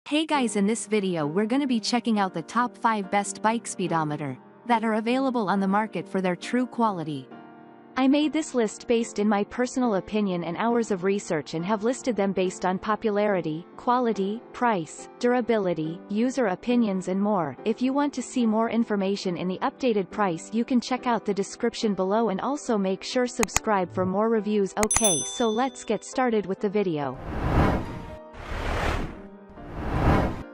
Hey guys, in this video we're gonna be checking out the top 5 best bike speedometer that are available on the market for their true quality. I made this list based in my personal opinion and hours of research and have listed them based on popularity, quality, price, durability, user opinions and more. If you want to see more information in the updated price, you can check out the description below and also make sure subscribe for more reviews. Okay, so let's get started with the video.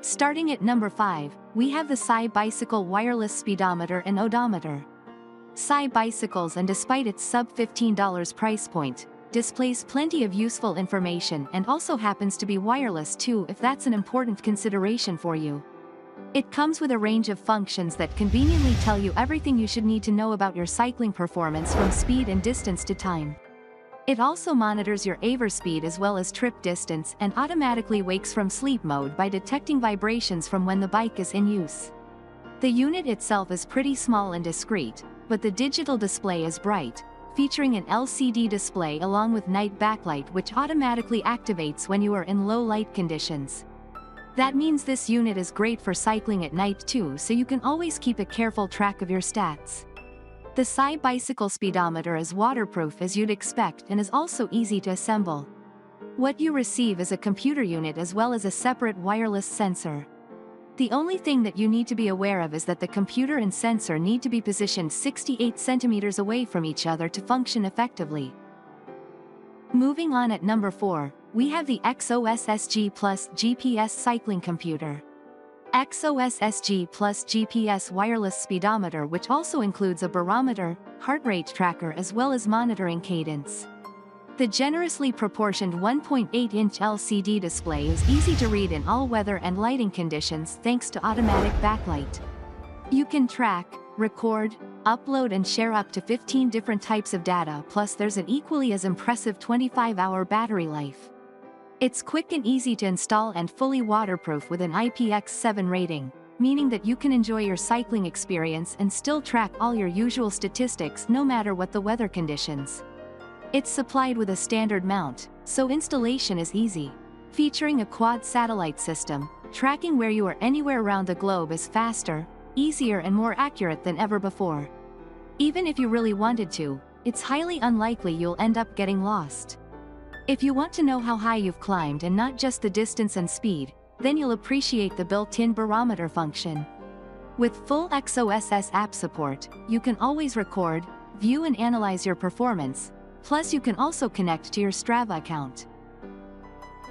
Starting at number 5, we have the CHILEAF Bicycle Wireless Speedometer and Odometer. CHILEAF bicycles, and despite its sub-$15 price point, displays plenty of useful information and also happens to be wireless too if that's an important consideration for you. It comes with a range of functions that conveniently tell you everything you should need to know about your cycling performance from speed and distance to time. It also monitors your average speed as well as trip distance and automatically wakes from sleep mode by detecting vibrations from when the bike is in use. The unit itself is pretty small and discreet, but the digital display is bright, featuring an LCD display along with night backlight which automatically activates when you are in low light conditions. That means this unit is great for cycling at night too, so you can always keep a careful track of your stats. The CHILEAF Bicycle Speedometer is waterproof as you'd expect and is also easy to assemble. What you receive is a computer unit as well as a separate wireless sensor. The only thing that you need to be aware of is that the computer and sensor need to be positioned 68 centimeters away from each other to function effectively. Moving on, at number 4, we have the XOSS G Plus GPS Cycling Computer. XOSS G Plus GPS Wireless Speedometer, which also includes a barometer, heart rate tracker as well as monitoring cadence. The generously proportioned 1.8-inch LCD display is easy to read in all weather and lighting conditions thanks to automatic backlight. You can track, record, upload and share up to 15 different types of data, plus there's an equally as impressive 25-hour battery life. It's quick and easy to install and fully waterproof with an IPX7 rating, meaning that you can enjoy your cycling experience and still track all your usual statistics no matter what the weather conditions. It's supplied with a standard mount, so installation is easy. Featuring a quad satellite system, tracking where you are anywhere around the globe is faster, easier and more accurate than ever before. Even if you really wanted to, it's highly unlikely you'll end up getting lost. If you want to know how high you've climbed and not just the distance and speed, then you'll appreciate the built-in barometer function. With full XOSS app support, you can always record, view and analyze your performance, plus you can also connect to your Strava account.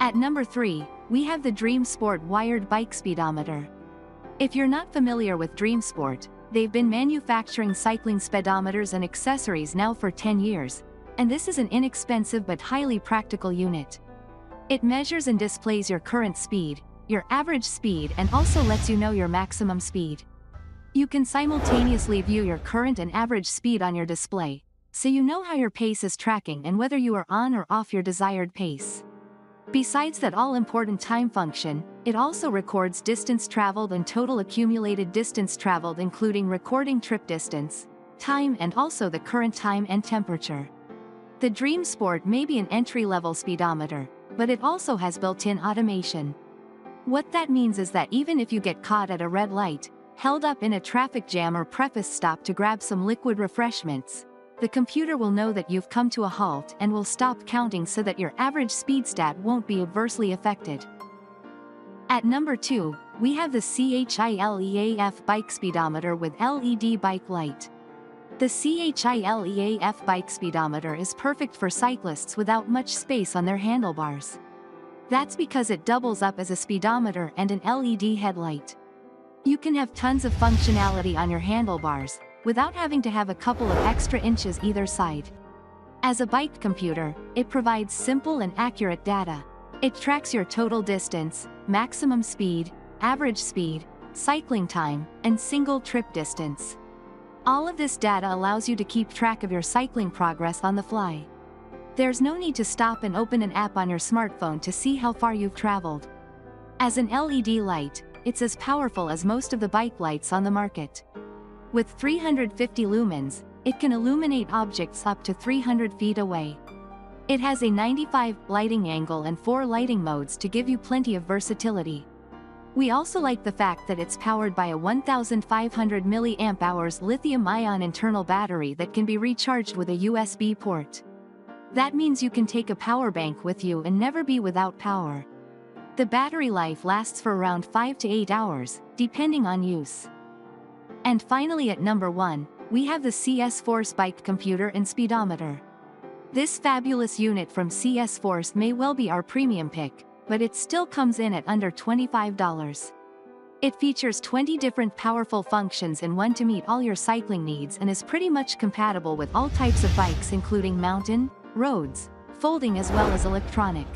At number 3, we have the Dream Sport Wired Bike Speedometer. If you're not familiar with Dream Sport, they've been manufacturing cycling speedometers and accessories now for 10 years. And this is an inexpensive but highly practical unit. It measures and displays your current speed, your average speed and also lets you know your maximum speed. You can simultaneously view your current and average speed on your display, so you know how your pace is tracking and whether you are on or off your desired pace. Besides that all-important time function, it also records distance traveled and total accumulated distance traveled, including recording trip distance, time and also the current time and temperature. The Dream Sport may be an entry-level speedometer, but it also has built-in automation. What that means is that even if you get caught at a red light, held up in a traffic jam or preface stop to grab some liquid refreshments, the computer will know that you've come to a halt and will stop counting so that your average speed stat won't be adversely affected. At number 2, we have the CHILEAF Bike Speedometer with LED bike light. The CHILEAF Bike Speedometer is perfect for cyclists without much space on their handlebars. That's because it doubles up as a speedometer and an LED headlight. You can have tons of functionality on your handlebars, without having to have a couple of extra inches either side. As a bike computer, it provides simple and accurate data. It tracks your total distance, maximum speed, average speed, cycling time, and single trip distance. All of this data allows you to keep track of your cycling progress on the fly. There's no need to stop and open an app on your smartphone to see how far you've traveled. As an LED light, it's as powerful as most of the bike lights on the market. With 350 lumens, it can illuminate objects up to 300 feet away. It has a 95 lighting angle and 4 lighting modes to give you plenty of versatility. We also like the fact that it's powered by a 1500 mAh lithium-ion internal battery that can be recharged with a USB port. That means you can take a power bank with you and never be without power. The battery life lasts for around 5 to 8 hours, depending on use. And finally at number 1, we have the CS Force Bike Computer and Speedometer. This fabulous unit from CS Force may well be our premium pick, but it still comes in at under $25. It features 20 different powerful functions in one to meet all your cycling needs and is pretty much compatible with all types of bikes including mountain, roads, folding as well as electronic.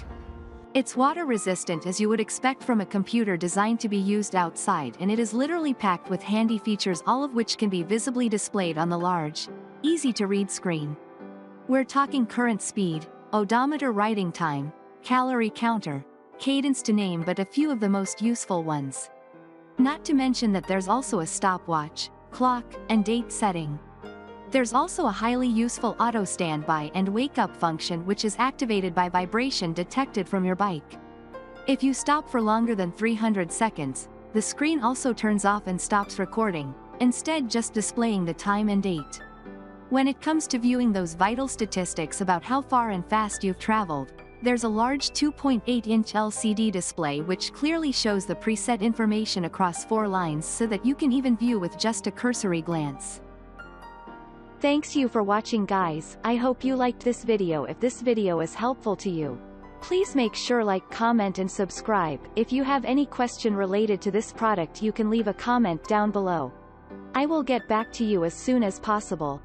It's water resistant as you would expect from a computer designed to be used outside, and it is literally packed with handy features, all of which can be visibly displayed on the large, easy-to-read screen. We're talking current speed, odometer writing time, calorie counter, cadence to name but a few of the most useful ones. Not to mention that there's also a stopwatch, clock, and date setting. There's also a highly useful auto standby and wake-up function which is activated by vibration detected from your bike. If you stop for longer than 300 seconds, the screen also turns off and stops recording, instead just displaying the time and date. When it comes to viewing those vital statistics about how far and fast you've traveled, there's a large 2.8-inch LCD display which clearly shows the preset information across 4 lines so that you can even view with just a cursory glance. Thanks you for watching guys. I hope you liked this video. If this video is helpful to you, please make sure like, comment and subscribe. If you have any question related to this product you can leave a comment down below. I will get back to you as soon as possible.